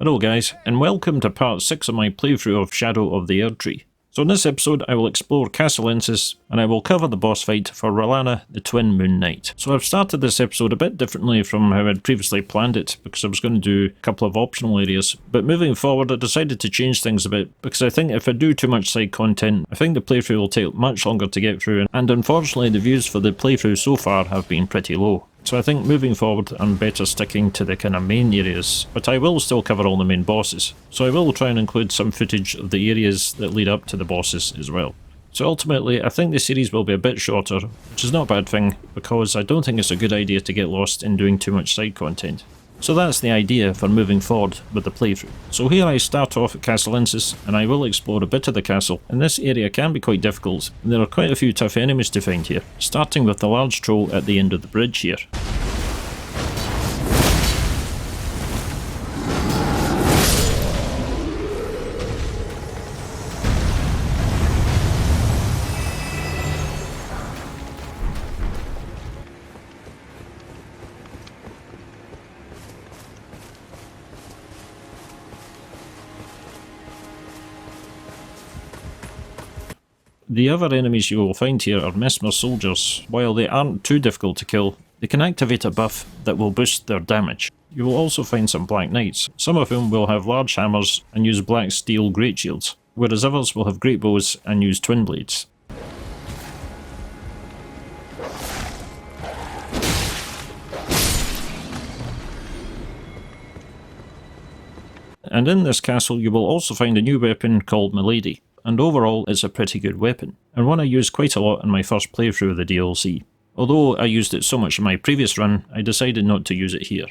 Hello guys, and welcome to part 6 of my playthrough of Shadow of the Erdtree. So in this episode I will explore Castle Ensis, and I will cover the boss fight for Rellana, the Twin Moon Knight. So I've started this episode a bit differently from how I'd previously planned it, because I was going to do a couple of optional areas, but moving forward I decided to change things a bit, because I think if I do too much side content, I think the playthrough will take much longer to get through, and unfortunately the views for the playthrough so far have been pretty low. So I think moving forward I'm better sticking to the kind of main areas, but I will still cover all the main bosses. So I will try and include some footage of the areas that lead up to the bosses as well. So ultimately I think the series will be a bit shorter, which is not a bad thing, because I don't think it's a good idea to get lost in doing too much side content. So that's the idea for moving forward with the playthrough. So here I start off at Castle Ensis, and I will explore a bit of the castle, and this area can be quite difficult, and there are quite a few tough enemies to find here, starting with the large troll at the end of the bridge here. The other enemies you will find here are Messmer soldiers. While they aren't too difficult to kill, they can activate a buff that will boost their damage. You will also find some Black Knights, some of whom will have large hammers and use black steel great shields, whereas others will have great bows and use twin blades. And in this castle you will also find a new weapon called Milady. And overall it's a pretty good weapon, and one I used quite a lot in my first playthrough of the DLC. Although I used it so much in my previous run, I decided not to use it here.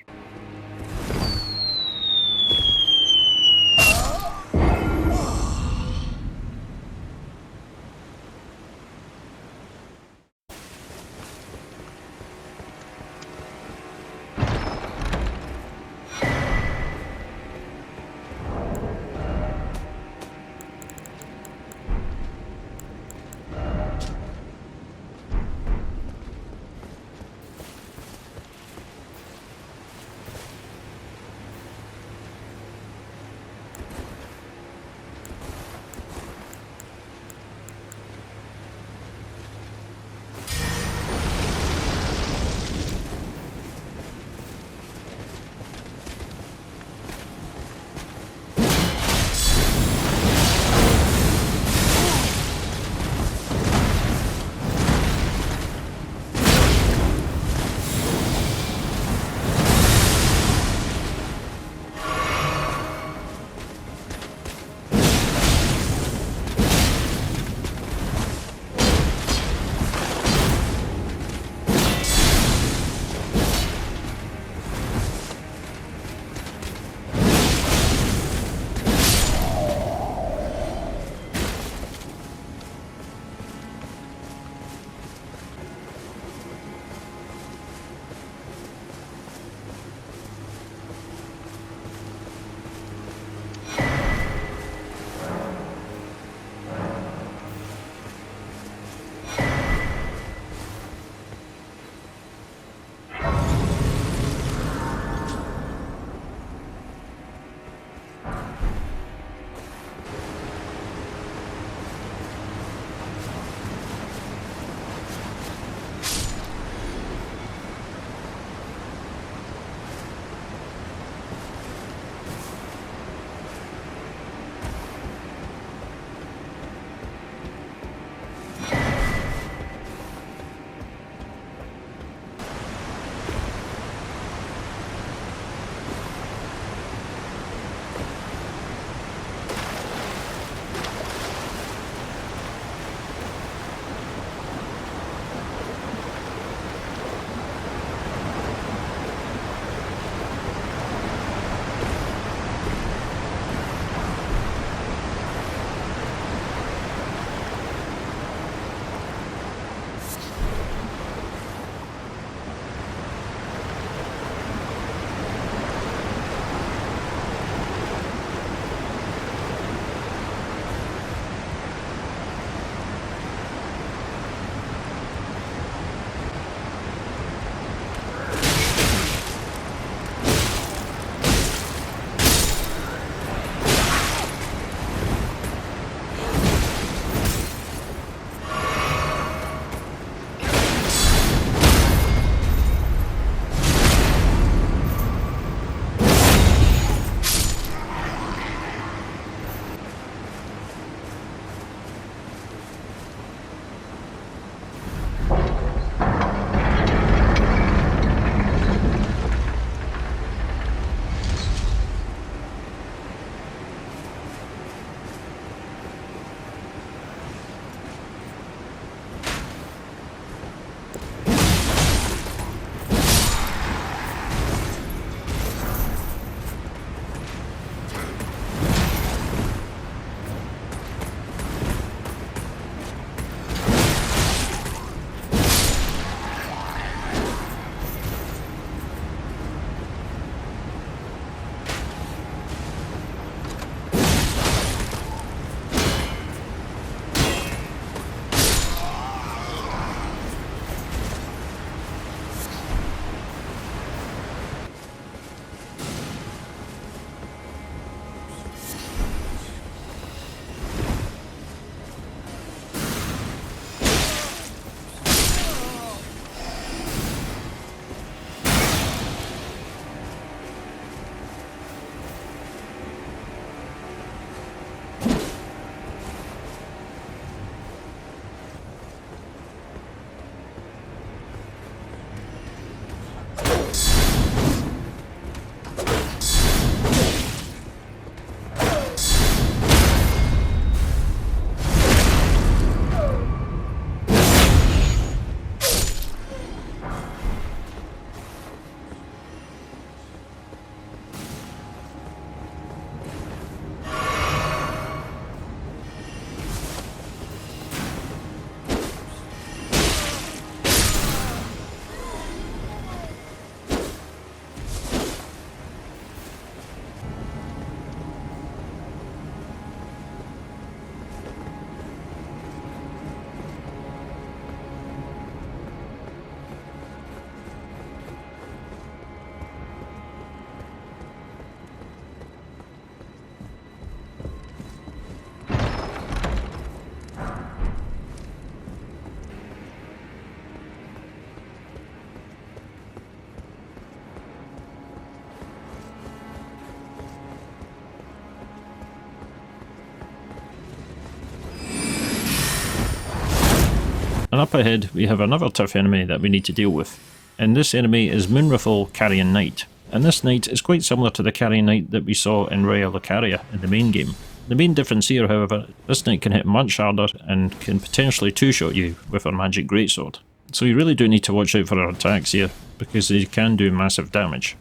And up ahead we have another tough enemy that we need to deal with. And this enemy is Moonrithyll Carian Knight. And this knight is quite similar to the Carian Knight that we saw in Raya Lucaria in the main game. The main difference here, however, this knight can hit much harder and can potentially two-shot you with her magic greatsword. So you really do need to watch out for her attacks here, because they can do massive damage.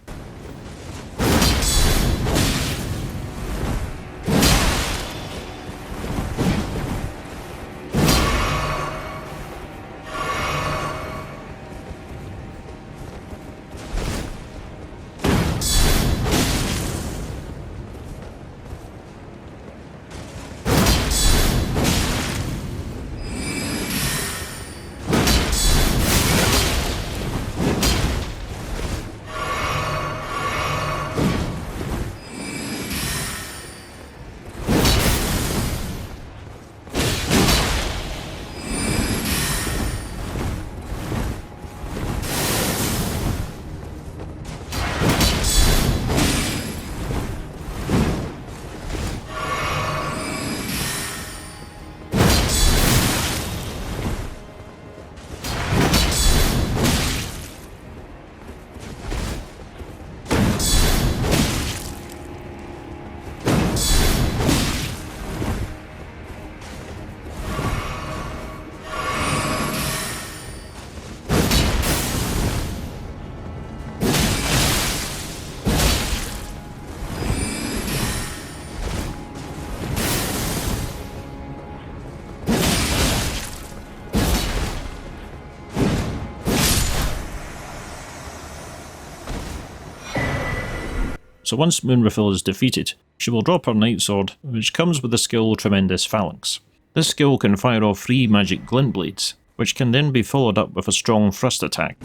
So once Moonrithyll is defeated, she will drop her Night Sword, which comes with the skill Tremendous Phalanx. This skill can fire off 3 magic glint blades, which can then be followed up with a strong thrust attack.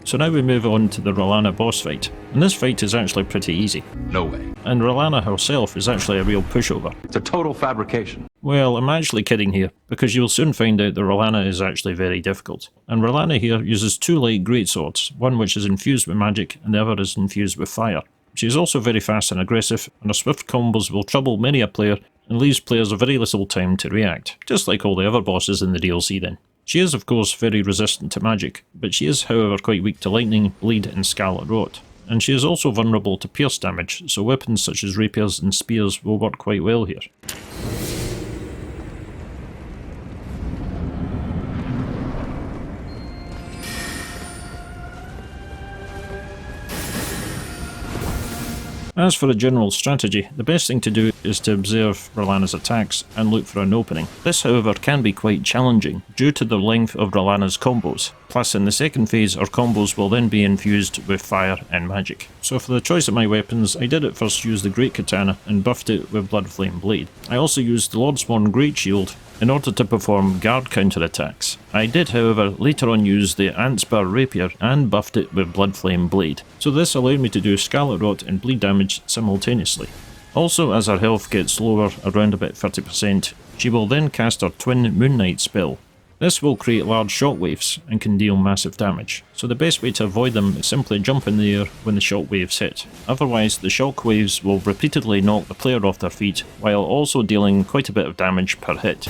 So now we move on to the Rellana boss fight, and this fight is actually pretty easy. No way. And Rellana herself is actually a real pushover. It's a total fabrication. Well, I'm actually kidding here, because you will soon find out that Rellana is actually very difficult. And Rellana here uses 2 light greatswords, one which is infused with magic and the other is infused with fire. She is also very fast and aggressive, and her swift combos will trouble many a player and leaves players a very little time to react, just like all the other bosses in the DLC then. She is of course very resistant to magic, but she is however quite weak to lightning, bleed and scarlet rot. And she is also vulnerable to pierce damage, so weapons such as rapiers and spears will work quite well here. As for a general strategy, the best thing to do is to observe Rellana's attacks and look for an opening. This however can be quite challenging due to the length of Rellana's combos. Plus in the second phase her combos will then be infused with fire and magic. So for the choice of my weapons, I did at first use the Great Katana and buffed it with Bloodflame Blade. I also used the Lordsworn Great Shield in order to perform guard counterattacks. I did however later on use the Antspur Rapier and buffed it with Bloodflame Blade, so this allowed me to do Scarlet Rot and bleed damage simultaneously. Also as her health gets lower, around about 30%, she will then cast her Twin Moon Knight spell. This will create large shockwaves and can deal massive damage, so the best way to avoid them is simply jump in the air when the shockwaves hit. Otherwise the shockwaves will repeatedly knock the player off their feet while also dealing quite a bit of damage per hit.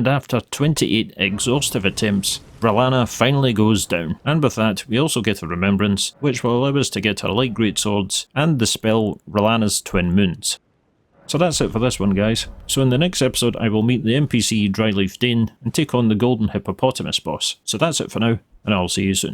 and after 28 exhaustive attempts, Rellana finally goes down, and with that we also get a remembrance, which will allow us to get our light greatswords and the spell Rellana's Twin Moons. So that's it for this one, guys. So in the next episode I will meet the NPC Dryleaf Dane and take on the Golden Hippopotamus boss. So that's it for now, and I'll see you soon.